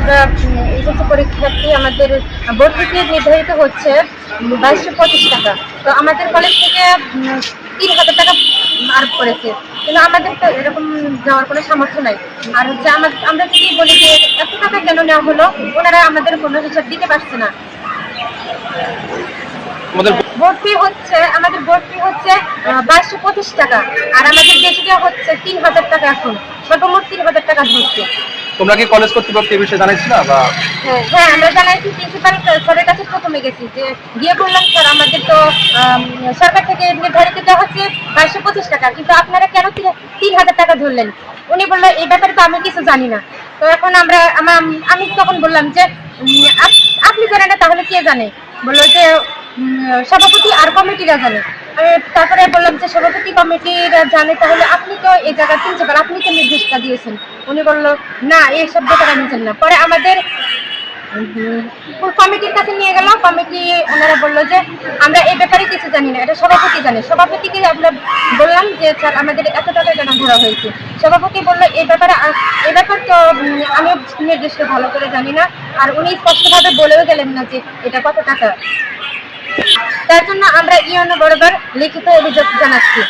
আমরা এইচএসসি পরীক্ষার্থী আমাদের ভর্তি ফি নির্ধারিত হচ্ছে 2225 টাকা। তো আমাদের কলেজ থেকে 3000 টাকা আরোপ করেছে, কিন্তু আমাদের তো এরকম যাওয়ার কোনো সামর্থ্য নাই। আর হচ্ছে আমরা যদি বলি যে এত টাকা কেন নেওয়া হলো, ওনারা আমাদের কোনো হিসাব দিতে পারছে না। আমাদের ভর্তি হচ্ছে 2225 টাকা, আর আমাদের বেশিটা হচ্ছে 3000 টাকা। এখন সর্বমোট 3000 টাকা ধরছে। তোমরা কি কলেজ কর্তৃপক্ষ এই বিষয়ে জানাইছিলা? বা হ্যাঁ, আমরা জানাইছি, প্রিন্সিপাল স্যারের কাছে প্রথমে গেছি, যে গিয়ে বললাম স্যার আমাদের তো সরকার থেকে নির্ধারিত দেওয়া হচ্ছে 2225 টাকা, কিন্তু আপনারা কেন 3000 টাকা ধরলেন? উনি বললো এই ব্যাপারে তো আমি কিছু জানি না। তো এখন আমি তখন বললাম যে আপনি জানেন না, তাহলে কে জানে? বললো যে সভাপতি আর কমিটিরা জানে। তারপরে বললাম যে সভাপতি কমিটিরা জানে, তাহলে আপনি তো এই জায়গার প্রিন্সিপাল, আপনি তো নির্দেশটা দিয়েছেন। উনি বললো না, এই সব ব্যাপারে আমি জানি না। পরে আমাদের কমিটির কাছে নিয়ে গেল, কমিটি ওনারা বললো যে আমরা এই ব্যাপারে কিছু জানি না, এটা সভাপতি জানে। সভাপতিকে আমরা বললাম যে স্যার আমাদের এত টাকা কেন ধরা হয়েছে? সভাপতি বললো এই ব্যাপার তো আমি নির্দেশটা ভালো করে জানি না, আর উনি স্পষ্টভাবে বলেও গেলেন না যে এটা কত টাকা। তার জন্য আমরা ইউএনও বরাবর লিখিত অভিযোগ জানাচ্ছি।